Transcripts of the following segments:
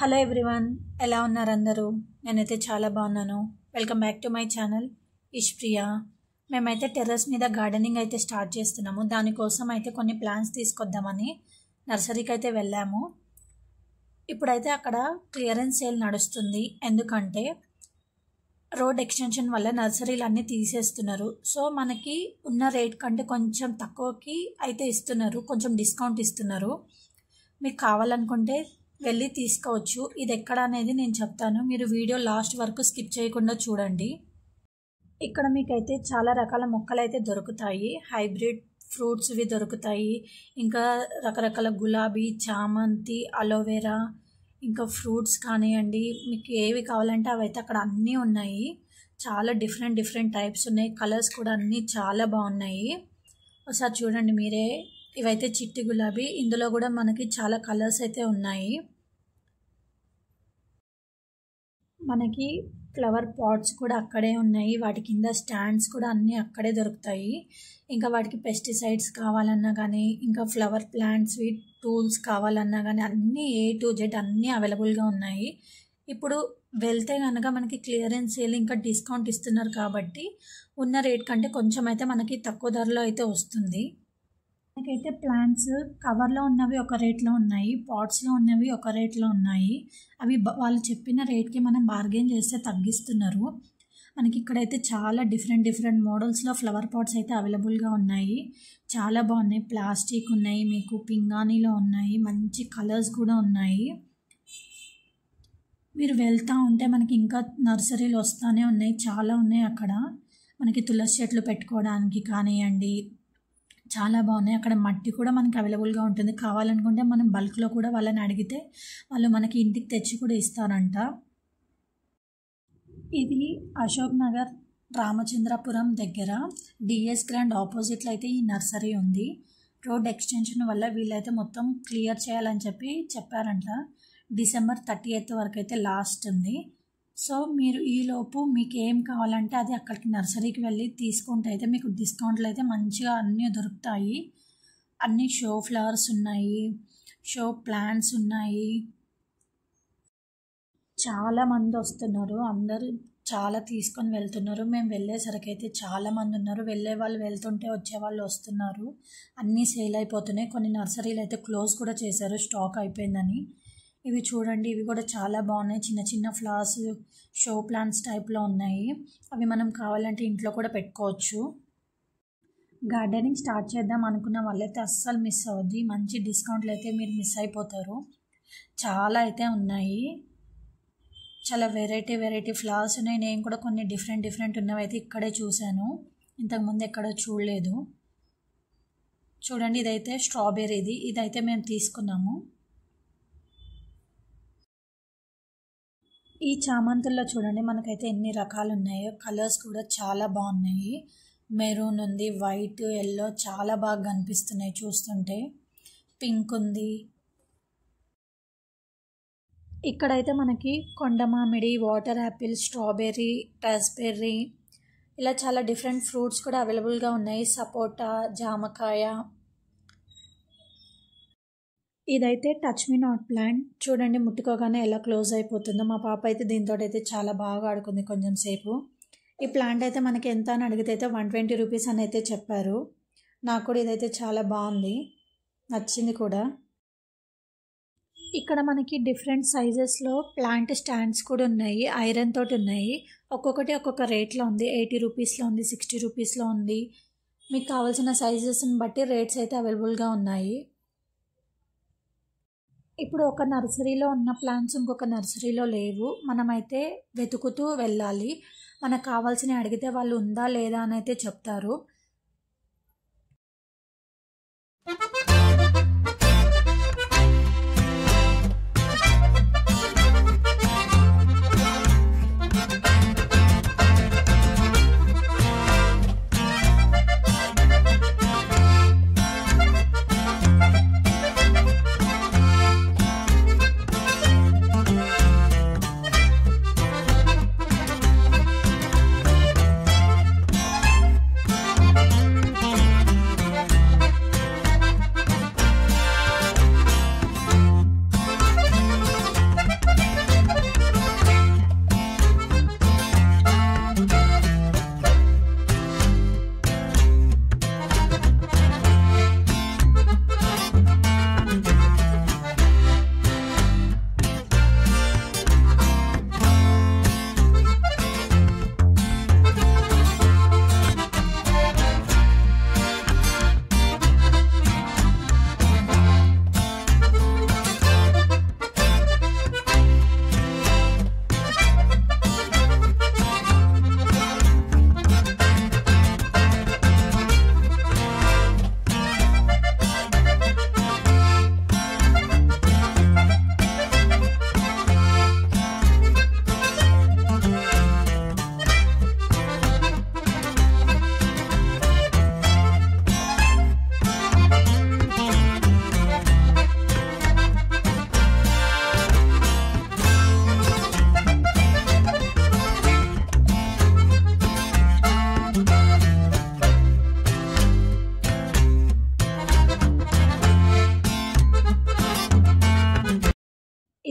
Hello everyone, ఎలా ఉన్నారు అందరూ? నేనైతే చాలా బాగున్నాను. Welcome back to my channel Ishpriya. మేమైతే టెర్రస్ మీద గార్డెనింగ్ అయితే స్టార్ట్ చేస్తున్నాము. దానికోసం అయితే కొన్ని ప్లాంట్స్ తీసుకొద్దామని నర్సరీకి అయితే వెళ్ళాము. ఇప్పుడైతే అక్కడ క్లియరెన్స్ సేల్ నడుస్తుంది. ఎందుకంటే రోడ్ ఎక్స్టెన్షన్ వల్ల నర్సరీలు అన్నీ తీసేస్తున్నారు. సో మనకి ఉన్న రేట్ కంటే కొంచెం తక్కువకి అయితే ఇస్తున్నారు, కొంచెం డిస్కౌంట్ ఇస్తున్నారు. మీకు కావాలనుకుంటే వెళ్ళి తీసుకోవచ్చు. ఇది ఎక్కడ అనేది నేను చెప్తాను, మీరు వీడియో లాస్ట్ వరకు స్కిప్ చేయకుండా చూడండి. ఇక్కడ మీకైతే చాలా రకాల మొక్కలు అయితే దొరుకుతాయి. హైబ్రిడ్ ఫ్రూట్స్వి దొరుకుతాయి, ఇంకా రకరకాల గులాబీ, చామంతి, అలోవెరా, ఇంకా ఫ్రూట్స్ కానివ్వండి, మీకు ఏవి కావాలంటే అవి అయితే అక్కడ అన్నీ ఉన్నాయి. చాలా డిఫరెంట్ టైప్స్ ఉన్నాయి. కలర్స్ కూడా అన్నీ చాలా బాగున్నాయి. ఒకసారి చూడండి మీరే. ఇవైతే చిట్టి గులాబీ, ఇందులో కూడా మనకి చాలా కలర్స్ అయితే ఉన్నాయి. మనకి ఫ్లవర్ పాట్స్ కూడా అక్కడే ఉన్నాయి, వాటి కింద స్టాండ్స్ కూడా అన్నీ అక్కడే దొరుకుతాయి. ఇంకా వాటికి పెస్టిసైడ్స్ కావాలన్నా కానీ, ఇంకా ఫ్లవర్ ప్లాంట్స్వి టూల్స్ కావాలన్నా కానీ అన్నీ A to Z అన్నీ అవైలబుల్గా ఉన్నాయి. ఇప్పుడు వెళ్తే కనుక మనకి క్లియరెన్స్ సేల్ ఇంకా డిస్కౌంట్ ఇస్తున్నారు కాబట్టి ఉన్న రేట్ కంటే కొంచెం అయితే మనకి తక్కువ ధరలో అయితే వస్తుంది. మనకైతే ప్లాంట్స్ కవర్లో ఉన్నవి ఒక రేట్లో ఉన్నాయి, పాట్స్లో ఉన్నవి ఒక రేట్లో ఉన్నాయి. అవి వాళ్ళు చెప్పిన రేట్కి మనం బార్గెన్ చేస్తే తగ్గిస్తున్నారు. మనకి ఇక్కడైతే చాలా డిఫరెంట్ మోడల్స్లో ఫ్లవర్ పాట్స్ అయితే అవైలబుల్గా ఉన్నాయి. చాలా బాగున్నాయి. ప్లాస్టిక్ ఉన్నాయి, మీకు పింగాణీలో ఉన్నాయి, మంచి కలర్స్ కూడా ఉన్నాయి. మీరు వెళ్తూ ఉంటే మనకి ఇంకా నర్సరీలు వస్తూనే ఉన్నాయి, చాలా ఉన్నాయి అక్కడ. మనకి తులసి చెట్లు పెట్టుకోవడానికి కానివ్వండి, చాలా బాగున్నాయి. అక్కడ మట్టి కూడా మనకి అవైలబుల్గా ఉంటుంది. కావాలనుకుంటే మనం బల్క్లో కూడా వాళ్ళని అడిగితే వాళ్ళు మనకి ఇంటికి తెచ్చి కూడా ఇస్తారంట. ఇది అశోక్ నగర్ రామచంద్రపురం దగ్గర DS గ్రాండ్ ఆపోజిట్లో అయితే ఈ నర్సరీ ఉంది. రోడ్ ఎక్స్టెన్షన్ వల్ల వీళ్ళైతే మొత్తం క్లియర్ చేయాలని చెప్పారంట. December 30th వరకు అయితే లాస్ట్ ఉంది. సో మీరు ఈలోపు మీకు ఏం కావాలంటే అది అక్కడికి నర్సరీకి వెళ్ళి తీసుకుంటే అయితే మీకు డిస్కౌంట్లు అయితే మంచిగా అన్నీ దొరుకుతాయి. అన్నీ షో ఫ్లవర్స్ ఉన్నాయి, షో ప్లాంట్స్ ఉన్నాయి. చాలామంది వస్తున్నారు, అందరూ చాలా తీసుకొని వెళ్తున్నారు. మేము వెళ్ళేసరికి అయితే చాలామంది ఉన్నారు. వెళ్ళే వాళ్ళు వెళ్తుంటే వచ్చేవాళ్ళు వస్తున్నారు. అన్నీ సేల్ అయిపోతున్నాయి. కొన్ని నర్సరీలు అయితే క్లోజ్ కూడా చేశారు, స్టాక్ అయిపోయిందని. ఇవి చూడండి, ఇవి కూడా చాలా బాగున్నాయి. చిన్న ఫ్లవర్స్, షో ప్లాంట్స్ టైప్లో ఉన్నాయి. అవి మనం కావాలంటే ఇంట్లో కూడా పెట్టుకోవచ్చు. గార్డెనింగ్ స్టార్ట్ చేద్దాం అనుకున్న వాళ్ళైతే అస్సలు మిస్ అవ్వద్దు. మంచి డిస్కౌంట్లు అయితే మీరు మిస్ అయిపోతారు. చాలా అయితే ఉన్నాయి, చాలా వెరైటీ ఫ్లవర్స్ ఉన్నాయి. నేను కూడా కొన్ని డిఫరెంట్ ఉన్నవి అయితే ఇక్కడే చూశాను, ఇంతకుముందు ఎక్కడో చూడలేదు. చూడండి, ఇదైతే స్ట్రాబెర్రీది, ఇదైతే మేము తీసుకున్నాము. ఈ చామంతుల్లో చూడండి మనకైతే ఎన్ని రకాలు ఉన్నాయో. కలర్స్ కూడా చాలా బాగున్నాయి. మెరూన్ ఉంది, వైట్, ఎల్లో చాలా బాగా కనిపిస్తున్నాయి చూస్తుంటే. పింక్ ఉంది. ఇక్కడైతే మనకి కొండ మామిడి, వాటర్ యాపిల్, స్ట్రాబెర్రీ, రాస్బెర్రీ, ఇలా చాలా డిఫరెంట్ ఫ్రూట్స్ కూడా అవైలబుల్గా ఉన్నాయి. సపోటా, జామకాయ. ఇదైతే టచ్ మీ నాట్ ప్లాంట్. చూడండి ముట్టుకోగానే ఎలా క్లోజ్ అయిపోతుందో. మా పాప అయితే దీంతో అయితే చాలా బాగా ఆడుకుంది కొంచెం సేపు. ఈ ప్లాంట్ అయితే మనకి ఎంత అని అడిగితే అయితే 120 రూపీస్ అని అయితే చెప్పారు. నాకు కూడా ఇదైతే చాలా బాగుంది, నచ్చింది కూడా. ఇక్కడ మనకి డిఫరెంట్ సైజెస్లో ప్లాంట్ స్టాండ్స్ కూడా ఉన్నాయి, ఐరన్ తోటి ఉన్నాయి. ఒక్కొక్కటి ఒక్కొక్క రేట్లో ఉంది. 80 రూపీస్లో ఉంది, 60 రూపీస్లో ఉంది. మీకు కావాల్సిన సైజెస్ని బట్టి రేట్స్ అయితే అవైలబుల్గా ఉన్నాయి. ఇప్పుడు ఒక నర్సరీలో ఉన్న ప్లాంట్స్ ఇంకొక నర్సరీలో లేవు. మనమైతే వెతుకుతూ వెళ్ళాలి. మనకు కావాల్సినవి అడిగితే వాళ్ళు ఉందా లేదా అని అయితే చెప్తారు.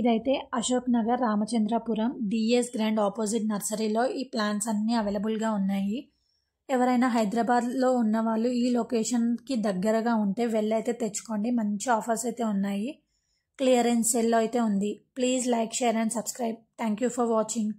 ఇదైతే Ashok Nagar Ramachandrapuram DS grand opposite నర్సరీలో ఈ ప్లాంట్స్ అన్నీ అవైలబుల్గా ఉన్నాయి. ఎవరైనా హైదరాబాద్లో ఉన్న వాళ్ళు ఈ లొకేషన్కి దగ్గరగా ఉంటే వెళ్ళైతే తెచ్చుకోండి. మంచి ఆఫర్స్ అయితే ఉన్నాయి. క్లియరెన్స్ సేల్లో అయితే ఉంది. Please like, share and subscribe. Thank you for watching.